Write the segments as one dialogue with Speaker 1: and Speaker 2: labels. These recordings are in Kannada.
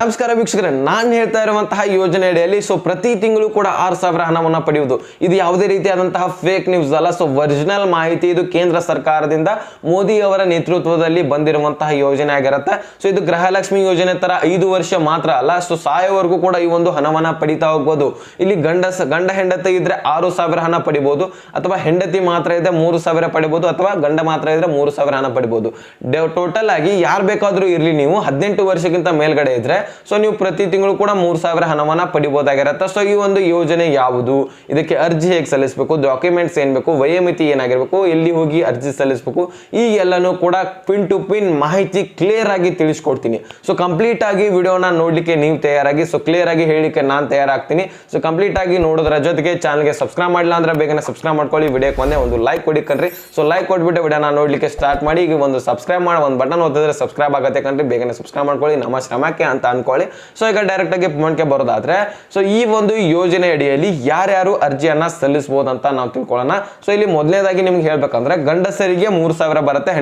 Speaker 1: ನಮಸ್ಕಾರ ವೀಕ್ಷಕರೇ, ನಾನು ಹೇಳ್ತಾ ಇರುವಂತಹ ಯೋಜನೆ ಅಡಿಯಲ್ಲಿ ಪ್ರತಿ ತಿಂಗಳು ಕೂಡ 6,000 ಹಣವನ್ನು ಪಡೆಯುವುದು. ಇದು ಯಾವುದೇ ರೀತಿಯಾದಂತಹ ಫೇಕ್ ನ್ಯೂಸ್ ಅಲ್ಲ. ಒರಿಜಿನಲ್ ಮಾಹಿತಿ. ಇದು ಕೇಂದ್ರ ಸರ್ಕಾರದಿಂದ ಮೋದಿ ಅವರ ನೇತೃತ್ವದಲ್ಲಿ ಬಂದಿರುವಂತಹ ಯೋಜನೆ ಆಗಿರುತ್ತೆ. ಇದು ಗೃಹಲಕ್ಷ್ಮಿ ಯೋಜನೆ ತರ 5 ವರ್ಷ ಮಾತ್ರ ಅಲ್ಲ, ಸಾಯೋವರೆಗೂ ಕೂಡ ಈ ಒಂದು ಹಣವನ್ನ ಪಡಿತಾ ಹೋಗ್ಬೋದು. ಇಲ್ಲಿ ಗಂಡ ಹೆಂಡತಿ ಇದ್ರೆ 6,000 ಹಣ ಪಡಿಬಹುದು, ಅಥವಾ ಹೆಂಡತಿ ಮಾತ್ರ ಇದ್ರೆ 3,000 ಪಡಿಬಹುದು, ಅಥವಾ ಗಂಡ ಮಾತ್ರ ಇದ್ರೆ 3,000 ಹಣ ಪಡಿಬಹುದು. ಟೋಟಲ್ ಆಗಿ ಯಾರು ಬೇಕಾದ್ರೂ ಇರ್ಲಿ, ನೀವು 18 ವರ್ಷಕ್ಕಿಂತ ಮೇಲ್ಗಡೆ ಇದ್ರೆ ನೀವು ಪ್ರತಿ ತಿಂಗಳು ಕೂಡ 3,000 ಹಣವನ್ನ ಪಡಿಬಹುದಾಗಿರುತ್ತೆ. ಈ ಒಂದು ಯೋಜನೆ ಯಾವುದು, ಇದಕ್ಕೆ ಅರ್ಜಿ ಹೇಗೆ ಸಲ್ಲಿಸಬೇಕು, ಡಾಕ್ಯುಮೆಂಟ್ಸ್ ಏನ್ ಬೇಕು, ವಯೋಮಿತಿ ಏನಾಗಿರ್ಬೇಕು, ಎಲ್ಲಿ ಹೋಗಿ ಅರ್ಜಿ ಸಲ್ಲಿಸಬೇಕು, ಈ ಎಲ್ಲನೂ ಕೂಡ ಪಿನ್ ಟು ಪಿನ್ ಮಾಹಿತಿ ಕ್ಲಿಯರ್ ಆಗಿ ತಿಳಿಸ್ಕೊಡ್ತೀನಿ. ಕಂಪ್ಲೀಟ್ ಆಗಿ ವಿಡಿಯೋನ ನೋಡ್ಲಿಕ್ಕೆ ನೀವು ತಯಾರಾಗಿ, ಕ್ಲಿಯರ್ ಆಗಿ ಹೇಳಿಕ್ಕೆ ನಾನು ತಯಾರಾಗ್ತೀನಿ. ಕಂಪ್ಲೀಟ್ ಆಗಿ ನೋಡೋದ್ರ ಜೊತೆಗೆ ಚಾನಲ್ಗೆ ಸಬ್ಸ್ಕ್ರೈಬ್ ಮಾಡಿಲ್ಲ ಅಂದ್ರೆ ಬೇಗನೆ ಸಬ್ಸ್ಕ್ರೈಬ್ ಮಾಡ್ಕೊಳ್ಳಿ. ವಿಡಿಯೋಕ್ಕೆ ಒಂದು ಲೈಕ್ ಕೊಡಿ ಕಣ್ರಿ. ಲೈಕ್ ಕೊಟ್ಬಿಟ್ಟು ವಿಡಿಯೋನ ನೋಡ್ಲಿಕ್ಕೆ ಸ್ಟಾರ್ಟ್ ಮಾಡಿ. ಈಗ ಒಂದು ಸಬ್ಸ್ಕ್ರೈಬ್ ಮಾಡಿ ಒಂದು ಬಟನ್ ಒತ್ತಿದ್ರೆ ಸಬ್ಸ್ಕ್ರೈಬ್ ಆಗುತ್ತೆ ಕಣ್ರಿ. ಬೇಗನೆ ಸಬ್ಸ್ಕ್ರೈಬ್ ಮಾಡ್ಕೊಳ್ಳಿ, ನಮ್ಮ ಶ್ರಮಕ್ಕೆ ಅಂತ ಅನ್ಕೊಳ್ಳಿ. ಈಗ ಡೈರೆಕ್ಟ್ ಆಗಿ ಪಾಯಿಂಟ್ಗೆ ಬರೋದಾದ್ರೆ, ಈ ಒಂದು ಯೋಜನೆ ಅಡಿಯಲ್ಲಿ ಯಾರ್ಯಾರು ಅರ್ಜಿಯನ್ನ ಸಲ್ಲಿಸಬಹುದು ಅಂತ ನಾವು ತಿಳ್ಕೊಳ್ಳೋಣ. ಇಲ್ಲಿ ಮೊದಲನೇದಾಗಿ ನಿಮ್ಗೆ ಹೇಳ್ಬೇಕಂದ್ರೆ, ಗಂಡಸರಿಗೆ 3,000 ಬರುತ್ತೆ,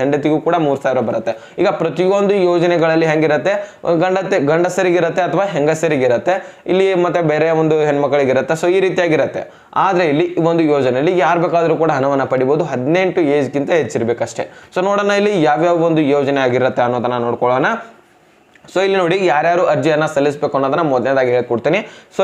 Speaker 1: ಹೆಂಡತಿಗೂ ಕೂಡ 3,000 ಬರುತ್ತೆ. ಈಗ ಪ್ರತಿಯೊಂದು ಯೋಜನೆಗಳಲ್ಲಿ ಹೆಂಗಿರುತ್ತೆ, ಗಂಡಸರಿಗಿರುತ್ತೆ ಅಥವಾ ಹೆಂಗಸರಿಗಿರುತ್ತೆ, ಇಲ್ಲಿ ಮತ್ತೆ ಬೇರೆ ಒಂದು ಹೆಣ್ಮಕ್ಳಿಗಿರುತ್ತೆ. ಈ ರೀತಿಯಾಗಿರುತ್ತೆ. ಆದ್ರೆ ಇಲ್ಲಿ ಒಂದು ಯೋಜನೆಯಲ್ಲಿ ಯಾರು ಬೇಕಾದ್ರೂ ಕೂಡ ಹಣವನ್ನ ಪಡಿಬಹುದು, 18 ಏಜ್ಗಿಂತ ಹೆಚ್ಚಿರ್ಬೇಕಷ್ಟೇ. ನೋಡೋಣ ಇಲ್ಲಿ ಯಾವ್ಯಾವ ಒಂದು ಯೋಜನೆ ಆಗಿರುತ್ತೆ ಅನ್ನೋದನ್ನ ನೋಡ್ಕೊಳ್ಳೋಣ. ಇಲ್ಲಿ ನೋಡಿ, ಯಾರ್ಯಾರು ಅರ್ಜಿಯನ್ನ ಸಲ್ಲಿಸಬೇಕು ಅನ್ನೋದನ್ನ ಮೊದಲನೇದಾಗಿ ಹೇಳ್ಕೊಡ್ತೀನಿ.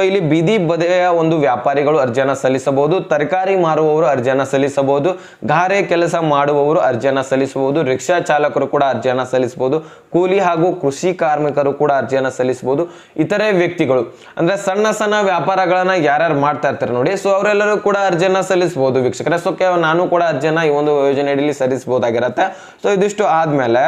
Speaker 1: ಇಲ್ಲಿ ಬೀದಿ ಬದಿಯ ಒಂದು ವ್ಯಾಪಾರಿಗಳು ಅರ್ಜಿಯನ್ನ ಸಲ್ಲಿಸಬಹುದು, ತರಕಾರಿ ಮಾರುವವರು ಅರ್ಜಿಯನ್ನ ಸಲ್ಲಿಸಬಹುದು, ಗಾರೆ ಕೆಲಸ ಮಾಡುವವರು ಅರ್ಜಿಯನ್ನ ಸಲ್ಲಿಸಬಹುದು, ರಿಕ್ಷಾ ಚಾಲಕರು ಕೂಡ ಅರ್ಜಿಯನ್ನ ಸಲ್ಲಿಸಬಹುದು, ಕೂಲಿ ಹಾಗೂ ಕೃಷಿ ಕಾರ್ಮಿಕರು ಕೂಡ ಅರ್ಜಿಯನ್ನ ಸಲ್ಲಿಸಬಹುದು. ಇತರೆ ವ್ಯಕ್ತಿಗಳು ಅಂದ್ರೆ ಸಣ್ಣ ಸಣ್ಣ ವ್ಯಾಪಾರಗಳನ್ನ ಯಾರ್ಯಾರು ಮಾಡ್ತಾ ಇರ್ತಾರೆ ನೋಡಿ, ಅವರೆಲ್ಲರೂ ಕೂಡ ಅರ್ಜಿಯನ್ನ ಸಲ್ಲಿಸಬಹುದು ವೀಕ್ಷಕರೇ. ನಾನು ಕೂಡ ಅರ್ಜಿಯನ್ನ ಈ ಒಂದು ಯೋಜನೆಯಲ್ಲಿ ಸಲ್ಲಿಸಬಹುದಾಗಿರುತ್ತೆ. ಇದಿಷ್ಟು ಆದ್ಮೇಲೆ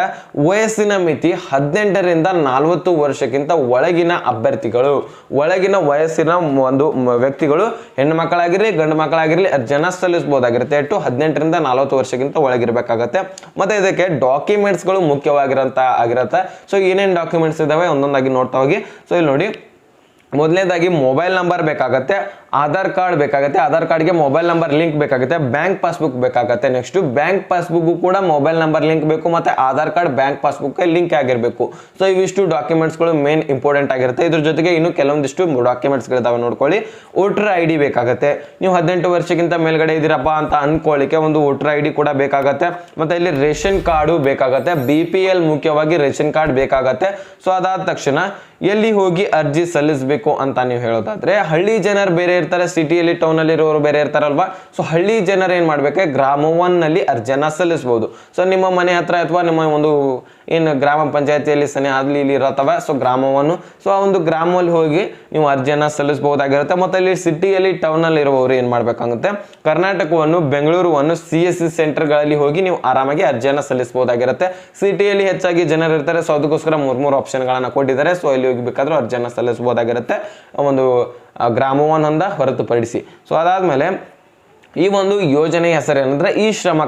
Speaker 1: ವಯಸ್ಸಿನ ಮಿತಿ 18ರಿಂದ 40 ವರ್ಷಕ್ಕಿಂತ ಒಳಗಿನ ಅಭ್ಯರ್ಥಿಗಳು, ಒಳಗಿನ ವಯಸ್ಸಿನ ಒಂದು ವ್ಯಕ್ತಿಗಳು, ಹೆಣ್ಣು ಮಕ್ಕಳಾಗಿರ್ಲಿ ಗಂಡು ಮಕ್ಕಳಾಗಿರ್ಲಿ ಅರ್ಜಿಯನ್ನ ಸಲ್ಲಿಸಬಹುದಾಗಿರುತ್ತೆ. 18ರಿಂದ 40 ವರ್ಷಕ್ಕಿಂತ ಒಳಗಿರ್ಬೇಕಾಗತ್ತೆ. ಮತ್ತೆ ಇದಕ್ಕೆ ಡಾಕ್ಯುಮೆಂಟ್ಸ್ ಗಳು ಮುಖ್ಯವಾಗಿರುತ್ತೆ. ಏನೇನು ಡಾಕ್ಯುಮೆಂಟ್ಸ್ ಇದಾವೆ ಒಂದೊಂದಾಗಿ ನೋಡ್ತಾ ಹೋಗಿ. ಇಲ್ಲಿ ನೋಡಿ, ಮೊದಲನೇದಾಗಿ ಮೊಬೈಲ್ ನಂಬರ್ ಬೇಕಾಗತ್ತೆ, ಆಧಾರ್ ಕಾರ್ಡ್ ಬೇಕಾಗುತ್ತೆ, ಆಧಾರ್ ಕಾರ್ಡ್ಗೆ ಮೊಬೈಲ್ ನಂಬರ್ ಲಿಂಕ್ ಬೇಕಾಗುತ್ತೆ, ಬ್ಯಾಂಕ್ ಪಾಸ್ಬುಕ್ ಬೇಕಾಗುತ್ತೆ. ನೆಕ್ಸ್ಟ್ ಬ್ಯಾಂಕ್ ಪಾಸ್ಬುಕ್ ಕೂಡ ಮೊಬೈಲ್ ನಂಬರ್ ಲಿಂಕ್ ಬೇಕು, ಮತ್ತೆ Aadhaar card bank passbook link ಆಗಿರಬೇಕು. ಇವಿಷ್ಟು ಡಾಕ್ಯುಮೆಂಟ್ಸ್ಗಳು ಮೇನ್ ಇಂಪಾರ್ಟೆಂಟ್ ಆಗಿರುತ್ತೆ. ಇದ್ರ ಜೊತೆಗೆ ಇನ್ನು ಕೆಲವೊಂದಿಷ್ಟು ಡಾಕ್ಯುಮೆಂಟ್ಸ್ಗಳಿದಾವೆ ನೋಡ್ಕೊಳ್ಳಿ. ವೋಟರ್ ID ಬೇಕಾಗುತ್ತೆ. ನೀವು 18 ವರ್ಷಕ್ಕಿಂತ ಮೇಲ್ಗಡೆ ಇದ್ದೀರಪ್ಪ ಅಂತ ಅನ್ಕೊಳ್ಳಿಕ್ಕೆ ಒಂದು ವೋಟರ್ ID ಕೂಡ ಬೇಕಾಗತ್ತೆ. ಮತ್ತೆ ಇಲ್ಲಿ ರೇಷನ್ ಕಾರ್ಡು ಬೇಕಾಗತ್ತೆ, BPL ಮುಖ್ಯವಾಗಿ ರೇಷನ್ ಕಾರ್ಡ್ ಬೇಕಾಗತ್ತೆ. ಅದಾದ ತಕ್ಷಣ ಎಲ್ಲಿ ಹೋಗಿ ಅರ್ಜಿ ಸಲ್ಲಿಸಬೇಕು ಅಂತ ನೀವು ಹೇಳೋದಾದ್ರೆ, ಹಳ್ಳಿ ಜನರು ಬೇರೆ ಇರ್ತಾರೆ, ಸಿಟಿಯಲ್ಲಿ ಟೌನ್ ಅಲ್ಲಿ ಇರೋರು ಬೇರೆ ಇರ್ತಾರಲ್ವಾ. ಹಳ್ಳಿ ಜನರು ಏನ್ ಮಾಡ್ಬೇಕು, ಗ್ರಾಮ 1 ನಲ್ಲಿ ಅರ್ಜಿಯನ್ನ ಸಲ್ಲಿಸಬಹುದು. ನಿಮ್ಮ ಮನೆ ಹತ್ರ ಅಥವಾ ನಿಮ್ಮ ಒಂದು ಏನು ಗ್ರಾಮ ಪಂಚಾಯತಿಯಲ್ಲಿ ಸನಿ ಅಲ್ಲಿ ಇಲ್ಲಿ ಇರತ್ತವ, ಗ್ರಾಮ 1. ಆ ಒಂದು ಗ್ರಾಮದಲ್ಲಿ ಹೋಗಿ ನೀವು ಅರ್ಜಿಯನ್ನ ಸಲ್ಲಿಸಬಹುದಾಗಿರುತ್ತೆ. ಮತ್ತೆ ಇಲ್ಲಿ ಸಿಟಿಯಲ್ಲಿ ಟೌನ್ ಅಲ್ಲಿ ಇರುವವರು ಏನ್ ಮಾಡ್ಬೇಕಾಗುತ್ತೆ, ಕರ್ನಾಟಕವನ್ನು ಬೆಂಗಳೂರನ್ನು CSC ಸೆಂಟರ್ಗಳಲ್ಲಿ ಹೋಗಿ ನೀವು ಆರಾಮಾಗಿ ಅರ್ಜಿಯನ್ನ ಸಲ್ಲಿಸಬಹುದಾಗಿರುತ್ತೆ. ಸಿಟಿಯಲ್ಲಿ ಹೆಚ್ಚಾಗಿ ಜನರು ಇರ್ತಾರೆ, ಅದಕ್ಕೋಸ್ಕರ 3 ಆಪ್ಷನ್ಗಳನ್ನ ಕೊಟ್ಟಿದ್ದಾರೆ. ಇಲ್ಲಿ ಹೋಗಬೇಕಾದ್ರೂ ಅರ್ಜಿಯನ್ನ ಸಲ್ಲಿಸಬಹುದಾಗಿರುತ್ತೆ, ಒಂದು ಗ್ರಾಮ 1 ಅಂದ ಹೊರತುಪಡಿಸಿ. ಅದಾದ್ಮೇಲೆ ಈ ಒಂದು ಯೋಜನೆ ಹೆಸರೇನಂದ್ರೆ ಈ ಶ್ರಮ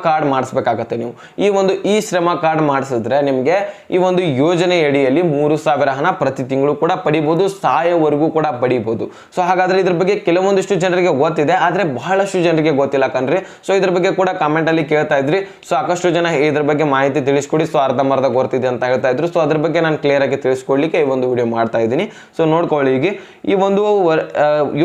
Speaker 1: ಕಾರ್ಡ್ ಮಾಡಿಸ್ಬೇಕಾಗತ್ತೆ. ನೀವು ಈ ಒಂದು ಶ್ರಮ ಕಾರ್ಡ್ ಮಾಡಿಸಿದ್ರೆ ನಿಮಗೆ ಈ ಒಂದು ಯೋಜನೆ ಅಡಿಯಲ್ಲಿ 3,000 ಹಣ ಪ್ರತಿ ತಿಂಗಳು ಕೂಡ ಪಡಿಬಹುದು, ಸಾಯೋವರೆಗೂ ಕೂಡ ಪಡಿಬಹುದು. ಹಾಗಾದ್ರೆ ಇದ್ರ ಬಗ್ಗೆ ಕೆಲವೊಂದಿಷ್ಟು ಜನರಿಗೆ ಗೊತ್ತಿದೆ, ಆದ್ರೆ ಬಹಳಷ್ಟು ಜನರಿಗೆ ಗೊತ್ತಿಲ್ಲ ಕಣ್ರಿ. ಇದ್ರ ಬಗ್ಗೆ ಕೂಡ ಕಾಮೆಂಟ್ ಅಲ್ಲಿ ಕೇಳ್ತಾ ಇದ್ರಿ. ಸಾಕಷ್ಟು ಜನ ಇದ್ರ ಬಗ್ಗೆ ಮಾಹಿತಿ ತಿಳಿಸ್ಕೊಡಿ, ಅರ್ಧಂಬರ್ಧ ಗೊತ್ತಿದೆ ಅಂತ ಹೇಳ್ತಾ ಇದ್ರು. ಅದ್ರ ಬಗ್ಗೆ ನಾನು ಕ್ಲಿಯರ್ ಆಗಿ ತಿಳಿಸ್ಕೊಡ್ಲಿಕ್ಕೆ ಈ ಒಂದು ವಿಡಿಯೋ ಮಾಡ್ತಾ ಇದ್ದೀನಿ. ನೋಡ್ಕೊಳ್ಳಿ, ಈಗ ಈ ಒಂದು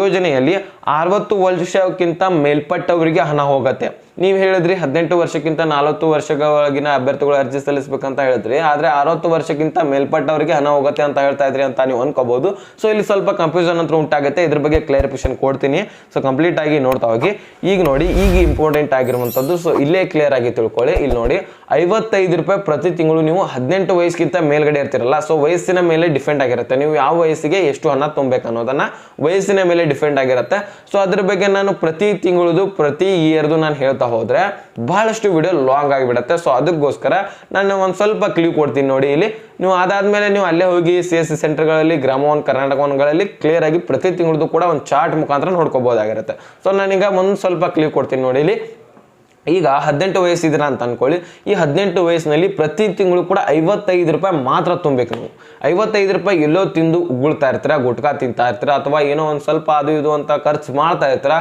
Speaker 1: ಯೋಜನೆಯಲ್ಲಿ 60 ವರ್ಷಕ್ಕಿಂತ ಮೇಲ್ಪಟ್ಟವರಿಗೆ ಹಣ ಹೋಗುತ್ತೆ. ನೀವು ಹೇಳಿದ್ರಿ 18 ವರ್ಷಕ್ಕಿಂತ 40 ವರ್ಷಗಳೊಳಗಿನ ಅಭ್ಯರ್ಥಿಗಳು ಅರ್ಜಿ ಸಲ್ಲಿಸಬೇಕಂತ ಹೇಳಿದ್ರಿ, ಆದ್ರೆ 60 ವರ್ಷಕ್ಕಿಂತ ಮೇಲ್ಪಟ್ಟವರಿಗೆ ಹಣ ಹೋಗುತ್ತೆ ಅಂತ ಹೇಳ್ತಾ ಇದ್ರಿ ಅಂತ ನೀವು ಅನ್ಕೋಬಹುದು. ಇಲ್ಲಿ ಸ್ವಲ್ಪ ಕನ್ಫ್ಯೂಷನ್ ಅಂತ ಉಂಟಾಗುತ್ತೆ. ಇದ್ರ ಬಗ್ಗೆ ಕ್ಲಿಯರಿಫಿಕೇಶನ್ ಕೊಡ್ತೀನಿ. ಕಂಪ್ಲೀಟ್ ಆಗಿ ನೋಡ್ತಾ ಹೋಗಿ. ಈಗ ನೋಡಿ, ಈಗ ಇಂಪಾರ್ಟೆಂಟ್ ಆಗಿರುವಂತದ್ದು, ಇಲ್ಲೇ ಕ್ಲಿಯರ್ ಆಗಿ ತಿಳ್ಕೊಳ್ಳಿ. ಇಲ್ಲಿ ನೋಡಿ, 55 ರೂಪಾಯಿ ಪ್ರತಿ ತಿಂಗಳು ನೀವು 18 ವಯಸ್ಸಿಗಿಂತ ಮೇಲ್ಗಡೆ ಇರ್ತಿರಲ್ಲ. ವಯಸ್ಸಿನ ಮೇಲೆ ಡಿಪೆಂಡ್ ಆಗಿರುತ್ತೆ. ನೀವು ಯಾವ ವಯಸ್ಸಿಗೆ ಎಷ್ಟು ಹಣ ತುಂಬಬೇಕು ಅನ್ನೋದನ್ನ ವಯಸ್ಸಿನ ಮೇಲೆ ಡಿಪೆಂಡ್ ಆಗಿರುತ್ತೆ. ಅದ್ರ ಬಗ್ಗೆ ನಾನು ಪ್ರತಿ ತಿಂಗಳದು ಪ್ರತಿ ಇಯರ್ದು ನಾನು ಹೇಳ್ತಾ ಹೋದ್ರೆ ಬಹಳಷ್ಟು ವಿಡಿಯೋ ಲಾಂಗ್ ಆಗಿಬಿಡುತ್ತೆ. ಅದಕ್ಕೋಸ್ಕರ ನಾನು ಒಂದು ಸ್ವಲ್ಪ ಕ್ಲಿಕ್ ಕೊಡ್ತೀನಿ ನೋಡಿ. ಇಲ್ಲಿ ನೀವು ಅದಾದ್ಮೇಲೆ ನೀವು ಅಲ್ಲೇ ಹೋಗಿ CSC ಸೆಂಟರ್ಗಳಲ್ಲಿ ಗ್ರಾಮ 1 ಕರ್ನಾಟಕ 1ಗಳಲ್ಲಿ ಕ್ಲಿಯರ್ ಆಗಿ ಪ್ರತಿ ತಿಂಗಳದು ಕೂಡ ಒಂದು ಚಾರ್ಟ್ ಮುಖಾಂತರ ನೋಡ್ಕೋಬಹುದಾಗಿರುತ್ತೆ. ನಾನೀಗ ಒಂದು ಸ್ವಲ್ಪ ಕ್ಲಿಕ್ ಕೊಡ್ತೀನಿ ನೋಡಿ. ಇಲ್ಲಿ ಈಗ 18 ವಯಸ್ಸಿದ್ದೀರಾ ಅಂತ ಅನ್ಕೊಳ್ಳಿ. ಈ 18 ವಯಸ್ಸಿನಲ್ಲಿ ಪ್ರತಿ ತಿಂಗಳು ಕೂಡ 55 ರೂಪಾಯಿ ಮಾತ್ರ ತುಂಬಬೇಕು. ನೀವು 55 ರೂಪಾಯಿ ಎಲ್ಲೋ ತಿಂದು ಉಗುಳ್ತಾ ಇರ್ತೀರಾ, ಗುಟ್ಕಾ ತಿಂತಾ ಇರ್ತೀರಾ, ಅಥವಾ ಏನೋ ಒಂದು ಸ್ವಲ್ಪ ಅದು ಇದು ಅಂತ ಖರ್ಚು ಮಾಡ್ತಾ ಇರ್ತೀರಾ,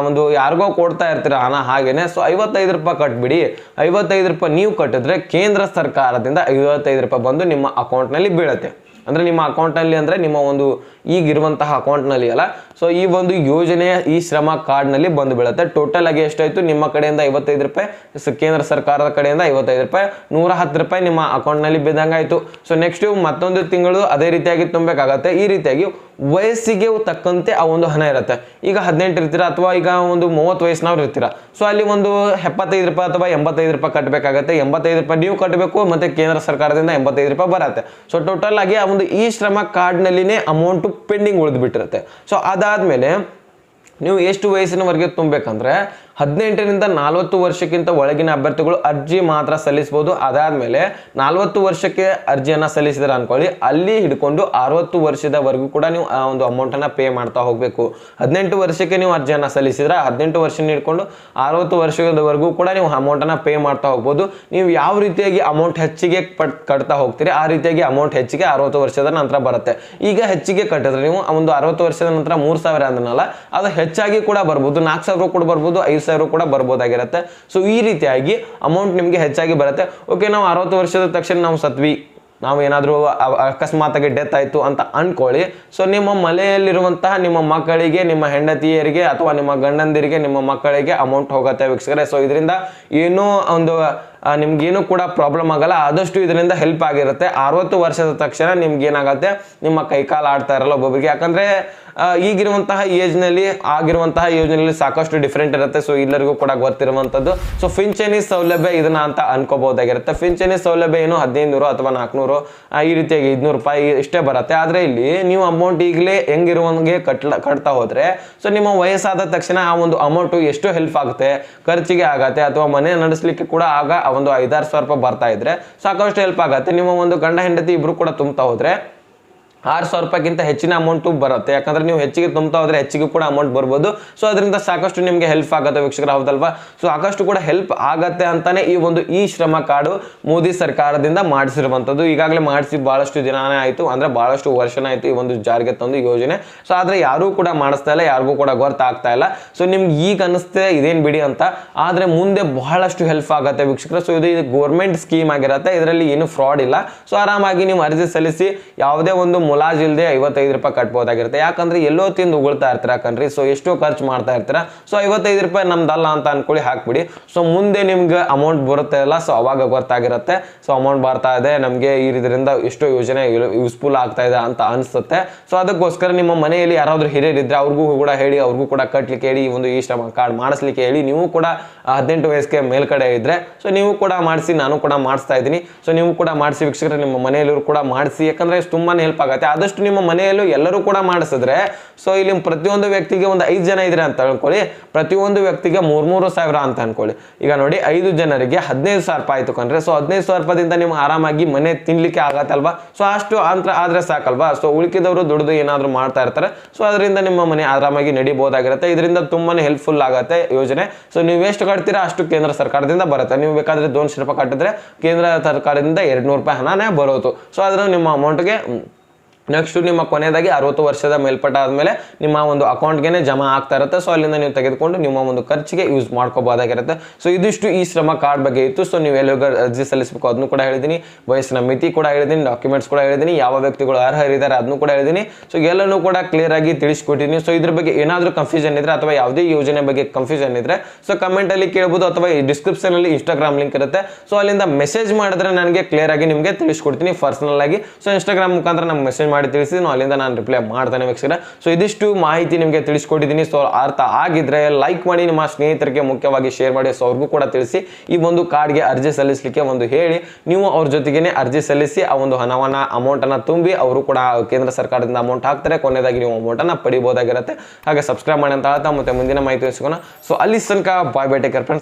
Speaker 1: ಒಂದು ಯಾರಿಗೋ ಕೊಡ್ತಾ ಇರ್ತೀರಾ ಹಣ ಹಾಗೇನೆ. ಸೊ 55 ರೂಪಾಯಿ ಕಟ್ಬಿಡಿ. 55 ರೂಪಾಯಿ ನೀವು ಕಟ್ಟಿದ್ರೆ ಕೇಂದ್ರ ಸರ್ಕಾರದಿಂದ 55 ರೂಪಾಯಿ ಬಂದು ನಿಮ್ಮ ಅಕೌಂಟ್ನಲ್ಲಿ ಬೀಳುತ್ತೆ. ಅಂದರೆ ನಿಮ್ಮ ಅಕೌಂಟ್ನಲ್ಲಿ ಅಂದರೆ ನಿಮ್ಮ ಒಂದು ಈಗಿರುವಂತಹ ಅಕೌಂಟ್ನಲ್ಲಿ ಅಲ್ಲ. ಸೊ ಈ ಒಂದು ಯೋಜನೆಯ ಈ ಶ್ರಮ ಕಾರ್ಡ್ನಲ್ಲಿ ಬಂದು ಬೀಳುತ್ತೆ. ಟೋಟಲ್ ಆಗಿ ಎಷ್ಟಾಯಿತು ನಿಮ್ಮ ಕಡೆಯಿಂದ 55 ರೂಪಾಯಿ, ಕೇಂದ್ರ ಸರ್ಕಾರದ ಕಡೆಯಿಂದ 55 ರೂಪಾಯಿ, 110 ರೂಪಾಯಿ ನಿಮ್ಮ ಅಕೌಂಟ್ನಲ್ಲಿ ಬಿದ್ದಂಗಾಯಿತು. ಸೊ ನೆಕ್ಸ್ಟ್ ಮತ್ತೊಂದು ತಿಂಗಳು ಅದೇ ರೀತಿಯಾಗಿ ತುಂಬಬೇಕಾಗತ್ತೆ. ಈ ರೀತಿಯಾಗಿ ವಯಸ್ಸಿಗೆ ತಕ್ಕಂತೆ ಆ ಒಂದು ಹಣ ಇರುತ್ತೆ. ಈಗ 18 ಇರ್ತೀರಾ ಅಥವಾ ಈಗ ಒಂದು 30 ವಯಸ್ಸಿನವ್ರು ಇರ್ತೀರಾ. ಸೊ ಅಲ್ಲಿ ಒಂದು 75 ರೂಪಾಯಿ ಅಥವಾ 85 ರೂಪಾಯಿ ಕಟ್ಟಬೇಕಾಗತ್ತೆ. 85 ರೂಪಾಯಿ ನೀವು ಕಟ್ಟಬೇಕು, ಮತ್ತೆ ಕೇಂದ್ರ ಸರ್ಕಾರದಿಂದ 85 ರೂಪಾಯಿ ಬರುತ್ತೆ. ಸೊ ಟೋಟಲ್ ಆಗಿ ಆ ಒಂದು ಈ ಶ್ರಮ ಕಾರ್ಡ್ನಲ್ಲಿನೇ ಅಮೌಂಟು ಪೆಂಡಿಂಗ್ ಉಳಿದು ಬಿಟ್ಟಿರುತ್ತೆ. ಸೊ ಅದಾದ್ಮೇಲೆ ನೀವು ಎಷ್ಟು ವಯಸ್ಸಿನವರೆಗೆ ತುಂಬಬೇಕಂದ್ರೆ 18ರಿಂದ 40 ವರ್ಷಕ್ಕಿಂತ ಒಳಗಿನ ಅಭ್ಯರ್ಥಿಗಳು ಅರ್ಜಿ ಮಾತ್ರ ಸಲ್ಲಿಸಬಹುದು. ಅದಾದ್ಮೇಲೆ 40 ವರ್ಷಕ್ಕೆ ಅರ್ಜಿಯನ್ನ ಸಲ್ಲಿಸಿದ್ರೆ ಅನ್ಕೊಳ್ಳಿ, ಅಲ್ಲಿ ಹಿಡ್ಕೊಂಡು 60 ವರ್ಷದವರೆಗೂ ಕೂಡ ನೀವು ಆ ಒಂದು ಅಮೌಂಟನ್ನು ಪೇ ಮಾಡ್ತಾ ಹೋಗಬೇಕು. 18 ವರ್ಷಕ್ಕೆ ನೀವು ಅರ್ಜಿಯನ್ನ ಸಲ್ಲಿಸಿದ್ರೆ 18 ವರ್ಷ ಹಿಡ್ಕೊಂಡು 60 ವರ್ಷದವರೆಗೂ ಕೂಡ ನೀವು ಅಮೌಂಟನ್ನು ಪೇ ಮಾಡ್ತಾ ಹೋಗ್ಬೋದು. ನೀವು ಯಾವ ರೀತಿಯಾಗಿ ಅಮೌಂಟ್ ಹೆಚ್ಚಿಗೆ ಕಟ್ತಾ ಹೋಗ್ತೀರಿ ಆ ರೀತಿಯಾಗಿ ಅಮೌಂಟ್ ಹೆಚ್ಚಿಗೆ 60 ವರ್ಷದ ನಂತರ ಬರುತ್ತೆ. ಈಗ ಹೆಚ್ಚಿಗೆ ಕಟ್ಟಿದ್ರೆ ನೀವು ಒಂದು 60 ವರ್ಷದ ನಂತರ 3000 ಅಂದನಲ್ಲ, ಅದು ಹೆಚ್ಚಾಗಿ ಕೂಡ ಬರ್ಬೋದು, 4000 ಕೂಡ ಬರ್ಬೋದು, 5000 ಕೂಡ ಬರ್ಬೋದಾಗಿರುತ್ತೆ. ಸೊ ಈ ರೀತಿಯಾಗಿ ಅಮೌಂಟ್ ನಿಮಗೆ ಹೆಚ್ಚಾಗಿ ಬರುತ್ತೆ. ಓಕೆ, ನಾವು 60 ವರ್ಷದ ತಕ್ಷಣ ನಾವು ಸತ್ವಿ, ನಾವು ಏನಾದರೂ ಅಕಸ್ಮಾತಾಗಿ ಡೆತ್ ಆಯಿತು ಅಂತ ಅನ್ಕೊಳ್ಳಿ. ಸೊ ನಿಮ್ಮ ಮನೆಯಲ್ಲಿರುವಂತಹ ನಿಮ್ಮ ಮಕ್ಕಳಿಗೆ, ನಿಮ್ಮ ಹೆಂಡತಿಯರಿಗೆ ಅಥವಾ ನಿಮ್ಮ ಗಂಡಂದಿರಿಗೆ, ನಿಮ್ಮ ಮಕ್ಕಳಿಗೆ ಅಮೌಂಟ್ ಹೋಗುತ್ತೆ ವೀಕ್ಷಕರೇ. ಸೊ ಇದರಿಂದ ಏನೋ ಒಂದು ನಿಮ್ಗೇನು ಕೂಡ ಪ್ರಾಬ್ಲಮ್ ಆಗಲ್ಲ, ಆದಷ್ಟು ಇದರಿಂದ ಹೆಲ್ಪ್ ಆಗಿರುತ್ತೆ. 60 ವರ್ಷದ ತಕ್ಷಣ ನಿಮ್ಗೆ ಏನಾಗುತ್ತೆ, ನಿಮ್ಮ ಕೈಕಾಲು ಆಡ್ತಾ ಇರಲ್ಲ ಒಬ್ಬೊಬ್ಬರಿಗೆ. ಯಾಕಂದ್ರೆ ಈಗಿರುವಂತಹ ಏಜ್ನಲ್ಲಿ ಆಗಿರುವಂತಹ ಯೋಜನೆಯಲ್ಲಿ ಸಾಕಷ್ಟು ಡಿಫ್ರೆಂಟ್ ಇರುತ್ತೆ. ಸೊ ಎಲ್ಲರಿಗೂ ಕೂಡ ಗೊತ್ತಿರುವಂಥದ್ದು. ಸೊ ಪಿಂಚಣಿ ಸೌಲಭ್ಯ ಇದನ್ನ ಅಂತ ಅನ್ಕೋಬಹುದಾಗಿರುತ್ತೆ. ಪಿಂಚಣಿ ಸೌಲಭ್ಯ ಏನು 1500 ಅಥವಾ 400 ಈ ರೀತಿಯಾಗಿ 500 ರೂಪಾಯಿ ಇಷ್ಟೇ ಬರುತ್ತೆ. ಆದ್ರೆ ಇಲ್ಲಿ ನೀವು ಅಮೌಂಟ್ ಈಗಲೇ ಹೆಂಗಿರುವಂಗೆ ಕಟ್ತಾ ಹೋದ್ರೆ, ಸೊ ನಿಮ್ಮ ವಯಸ್ಸಾದ ತಕ್ಷಣ ಆ ಒಂದು ಅಮೌಂಟ್ ಎಷ್ಟು ಹೆಲ್ಪ್ ಆಗುತ್ತೆ, ಖರ್ಚಿಗೆ ಆಗತ್ತೆ, ಅಥವಾ ಮನೆ ನಡೆಸಲಿಕ್ಕೆ ಕೂಡ ಆಗ ಒಂದು 5-6 ಸಾವಿರ ರೂಪಾಯಿ ಬರ್ತಾ ಇದ್ರೆ ಸಾಕಷ್ಟು ಹೆಲ್ಪ್ ಆಗುತ್ತೆ. ನಿಮ್ಮ ಒಂದು ಗಂಡ ಹೆಂಡತಿ ಇಬ್ರು ಕೂಡ ತುಂಬ್ತಾ ಹೋದ್ರೆ 6000 ರೂಪಾಯಿಗಿಂತ ಹೆಚ್ಚಿನ ಅಮೌಂಟು ಬರುತ್ತೆ. ಯಾಕಂದ್ರೆ ನೀವು ಹೆಚ್ಚಿಗೆ ತುಂಬ್ತಾ ಹೋದ್ರೆ ಹೆಚ್ಚಿಗೆ ಕೂಡ ಅಮೌಂಟ್ ಬರ್ಬೋದು. ಸೊ ಅದರಿಂದ ಸಾಕಷ್ಟು ನಿಮಗೆ ಹೆಲ್ಪ್ ಆಗುತ್ತೆ ವೀಕ್ಷಕರ, ಹೌದಲ್ವಾ? ಸೊ ಸಾಕಷ್ಟು ಕೂಡ ಹೆಲ್ಪ್ ಆಗತ್ತೆ ಅಂತಾನೆ ಈ ಒಂದು ಈ ಶ್ರಮ ಕಾರ್ಡು ಮೋದಿ ಸರ್ಕಾರದಿಂದ ಮಾಡಿಸಿರುವಂಥದ್ದು. ಈಗಾಗಲೇ ಮಾಡಿಸಿ ಬಹಳಷ್ಟು ದಿನಾನೇ ಆಯಿತು, ಅಂದ್ರೆ ಬಹಳಷ್ಟು ವರ್ಷನೇ ಆಯಿತು ಈ ಒಂದು ಜಾರಿಗೆ ತಂದು ಯೋಜನೆ. ಸೊ ಆದ್ರೆ ಯಾರೂ ಕೂಡ ಮಾಡಿಸ್ತಾ ಇಲ್ಲ, ಯಾರಿಗೂ ಕೂಡ ಗೊತ್ತಾಗ್ತಾ ಇಲ್ಲ. ಸೊ ನಿಮ್ಗೆ ಈಗ ಅನಿಸುತ್ತೆ ಇದೇನು ಬಿಡಿ ಅಂತ, ಆದ್ರೆ ಮುಂದೆ ಬಹಳಷ್ಟು ಹೆಲ್ಪ್ ಆಗುತ್ತೆ ವೀಕ್ಷಕರ. ಸೊ ಇದು ಗೌರ್ಮೆಂಟ್ ಸ್ಕೀಮ್ ಆಗಿರುತ್ತೆ, ಇದರಲ್ಲಿ ಏನು ಫ್ರಾಡ್ ಇಲ್ಲ. ಸೊ ಆರಾಮಾಗಿ ನೀವು ಅರ್ಜಿ ಸಲ್ಲಿಸಿ ಯಾವುದೇ ಒಂದು ಮುಲಾಜ್ ಇಲ್ಲದೆ 55 ರೂಪಾಯಿ ಕಟ್ಬೋದಾಗಿರುತ್ತೆ. ಯಾಕಂದ್ರೆ ಎಲ್ಲೋ ತಿಂದು ಉಗುಳ್ತಾ ಇರ್ತೀರಾ ಕಣ್ರಿ. ಸೊ ಎಷ್ಟೋ ಖರ್ಚು ಮಾಡ್ತಾ ಇರ್ತೀರಾ. ಸೊ 55 ರೂಪಾಯಿ ನಮ್ದಲ್ಲ ಅಂತ ಅನ್ಕೊಳ್ಳಿ, ಹಾಕ್ಬಿಡಿ. ಸೊ ಮುಂದೆ ನಿಮ್ಗೆ ಅಮೌಂಟ್ ಬರುತ್ತೆ ಅಲ್ಲ, ಸೊ ಅವಾಗ ಗೊತ್ತಾಗಿರುತ್ತೆ. ಸೊ ಅಮೌಂಟ್ ಬರ್ತಾ ಇದೆ ನಮಗೆ, ಇದರಿಂದ ಎಷ್ಟೋ ಯೋಜನೆ ಯೂಸ್ಫುಲ್ ಆಗ್ತಾ ಇದೆ ಅಂತ ಅನಿಸುತ್ತೆ. ಸೊ ಅದಕ್ಕೋಸ್ಕರ ನಿಮ್ಮ ಮನೆಯಲ್ಲಿ ಯಾರಾದ್ರೂ ಹಿರಿಯರಿದ್ರೆ ಅವ್ರಿಗೂ ಕೂಡ ಹೇಳಿ, ಅವ್ರಿಗೂ ಕೂಡ ಕಟ್ಲಿಕ್ಕೆ ಹೇಳಿ, ಈ ಒಂದು ಈ ಶ್ರಮ ಕಾರ್ಡ್ ಮಾಡಿಸ್ಲಿಕ್ಕೆ ಹೇಳಿ. ನೀವು ಕೂಡ 18 ವಯಸ್ಸಿಗೆ ಮೇಲ್ಗಡೆ ಇದ್ರೆ ಸೊ ನೀವು ಕೂಡ ಮಾಡಿಸಿ, ನಾನು ಕೂಡ ಮಾಡಿಸ್ತಾ ಇದ್ದೀನಿ. ಸೊ ನೀವು ಕೂಡ ಮಾಡಿಸಿ ವೀಕ್ಷಕರು, ನಿಮ್ಮ ಮನೆಯಲ್ಲೂ ಕೂಡ ಮಾಡಿಸಿ. ಯಾಕಂದ್ರೆ ತುಂಬಾನೇ ಹೆಲ್ಪ್ ಆಗುತ್ತೆ. ಆದಷ್ಟು ನಿಮ್ಮ ಮನೆಯಲ್ಲೂ ಎಲ್ಲರೂ ಕೂಡ ಮಾಡಿಸಿದ್ರೆ, ಸೊ ಇಲ್ಲಿ ಪ್ರತಿಯೊಂದು ವ್ಯಕ್ತಿಗೆ ಒಂದು 5 ಜನ ಇದ್ರೆ ಅಂತ ಅನ್ಕೊಳ್ಳಿ, ಪ್ರತಿಯೊಂದು ವ್ಯಕ್ತಿಗೆ 3,000 ಅಂತ ಅನ್ಕೊಳ್ಳಿ. ಈಗ ನೋಡಿ 5 ಜನರಿಗೆ 15,000 ರೂಪಾಯಿ ಆಯ್ತು ಕಣ್ರೆ. ಸೊ 15,000 ರೂಪಾಯಿಂದ ನಿಮ್ಗೆ ಆರಾಮಾಗಿ ಮನೆ ತಿನ್ಲಿಕ್ಕೆ ಆಗತ್ತಲ್ವಾ? ಸೊ ಅಷ್ಟು ಅಂತ ಆದ್ರೆ ಸಾಕಲ್ವಾ? ಸೊ ಉಳಿಕಿದವರು ದುಡಿದು ಏನಾದ್ರು ಮಾಡ್ತಾ ಇರ್ತಾರೆ. ಸೊ ಅದರಿಂದ ನಿಮ್ಮ ಮನೆ ಆರಾಮಾಗಿ ನಡಿಬಹುದಾಗಿರುತ್ತೆ. ಇದರಿಂದ ತುಂಬಾನೇ ಹೆಲ್ಪ್ಫುಲ್ ಆಗುತ್ತೆ ಯೋಜನೆ. ಸೊ ನೀವು ಎಷ್ಟು ಕಟ್ತೀರಾ ಅಷ್ಟು ಕೇಂದ್ರ ಸರ್ಕಾರದಿಂದ ಬರುತ್ತೆ. ನೀವು ಬೇಕಾದ್ರೆ 200 ರೂಪಾಯಿ ಕಟ್ಟಿದ್ರೆ ಕೇಂದ್ರ ಸರ್ಕಾರದಿಂದ 200 ರೂಪಾಯಿ ಹಣನೇ ಬರೋದು. ಸೊ ಅದನ್ನು ನಿಮ್ಮ ಅಮೌಂಟ್ಗೆ ನೆಕ್ಸ್ಟ್ ನಿಮ್ಮ ಕೊನೆಯದಾಗಿ 60 ವರ್ಷದ ಮೇಲ್ಪಟ್ಟ ಆದಮೇಲೆ ನಿಮ್ಮ ಒಂದು ಅಕೌಂಟ್ಗೆ ಜಮಾ ಆಗ್ತಾ ಇರುತ್ತೆ. ಸೊ ಅಲ್ಲಿಂದ ನೀವು ತೆಗೆದುಕೊಂಡು ನಿಮ್ಮ ಒಂದು ಖರ್ಚಿಗೆ ಯೂಸ್ ಮಾಡ್ಕೋಬಹುದಾಗಿರುತ್ತೆ. ಸೊ ಇದಿಷ್ಟು ಈ ಶ್ರಮ ಕಾರ್ಡ್ ಬಗ್ಗೆ ಇತ್ತು. ಸೊ ನೀವು ಎಲ್ಲಿ ಅರ್ಜಿ ಸಲ್ಲಿಸಬೇಕು ಅದನ್ನು ಕೂಡ ಹೇಳಿದ್ದೀನಿ, ವಯಸ್ಸಿನ ಮಿತಿ ಕೂಡ ಹೇಳಿದ್ದೀನಿ, ಡಾಕ್ಯುಮೆಂಟ್ಸ್ ಕೂಡ ಹೇಳಿದ್ದೀನಿ, ಯಾವ ವ್ಯಕ್ತಿಗಳು ಅರ್ಹರಿದ್ದಾರೆ ಅದನ್ನು ಕೂಡ ಹೇಳಿದ್ದೀನಿ. ಸೊ ಎಲ್ಲನೂ ಕೂಡ ಕ್ಲಿಯರ್ ಆಗಿ ತಿಳಿಸ್ಕೊಟ್ಟಿದ್ದೀನಿ. ಸೊ ಇದ್ರ ಬಗ್ಗೆ ಏನಾದರೂ ಕನ್ಫ್ಯೂಷನ್ ಇದ್ರೆ ಅಥವಾ ಯಾವುದೇ ಯೋಜನೆ ಬಗ್ಗೆ ಕನ್ಫ್ಯೂಷನ್ ಇದ್ರೆ ಸೊ ಕಮೆಂಟ್ ಅಲ್ಲಿ ಕೇಳಬಹುದು, ಅಥವಾ ಈ ಡಿಸ್ಕ್ರಿಪ್ಷನ್ ಅಲ್ಲಿ ಇನ್ಸ್ಟಾಗ್ರಾಮ್ ಲಿಂಕ್ ಇರುತ್ತೆ. ಸೊ ಅಲ್ಲಿಂದ ಮೆಸೇಜ್ ಮಾಡಿದ್ರೆ ನನಗೆ ಕ್ಲಿಯರ್ ಆಗಿ ನಿಮಗೆ ತಿಳಿಸ್ಕೊಡ್ತೀನಿ ಪರ್ಸನಲ್ ಆಗಿ. ಸೊ ಇನ್ಸ್ಟಾಗ್ರಾಮ್ ಮುಖಾಂತರ ನಮ್ಗೆ ಮೆಸೇಜ್ ಮಾಡಿ ತಿಳಿಸಿ, ಅಲ್ಲಿಂದ ನಾನು ರಿಪ್ಲೈ ಮಾಡ್ತಾನೆ ವೀಕ್ಷಕರೇ. ಸೊ ಇದಿಷ್ಟು ಮಾಹಿತಿ ನಿಮಗೆ ತಿಳಿಸ್ಕೊಟ್ಟಿದ್ದೀನಿ. ಸೊ ಅರ್ಥ ಆಗಿದ್ರೆ ಲೈಕ್ ಮಾಡಿ, ನಿಮ್ಮ ಸ್ನೇಹಿತರಿಗೆ ಮುಖ್ಯವಾಗಿ ಶೇರ್ ಮಾಡಿ. ಸೊ ಅವ್ರಿಗೂ ಕೂಡ ತಿಳಿಸಿ, ಈ ಒಂದು ಕಾರ್ಡ್ಗೆ ಅರ್ಜಿ ಸಲ್ಲಿಸಲಿಕ್ಕೆ ಒಂದು ಹೇಳಿ, ನೀವು ಅವ್ರ ಜೊತೆಗೇನೆ ಅರ್ಜಿ ಸಲ್ಲಿಸಿ ಆ ಒಂದು ಅಮೌಂಟ್ ಅನ್ನ ತುಂಬಿ ಅವರು ಕೂಡ ಕೇಂದ್ರ ಸರ್ಕಾರದಿಂದ ಅಮೌಂಟ್ ಹಾಕ್ತಾರೆ. ಕೊನೆಯದಾಗಿ ನೀವು ಅಮೌಂಟ್ ಅನ್ನ ಪಡಿಬಹುದಾಗಿರುತ್ತೆ. ಹಾಗೆ ಸಬ್ಸ್ಕ್ರೈಬ್ ಮಾಡಿ ಅಂತ ಹೇಳ್ತಾ ಮತ್ತೆ ಮುಂದಿನ ಮಾಹಿತಿ ಸಿಗೋಣ. ಸೊ ಅಲ್ಲಿ ತನಕ bye bye, take care friends.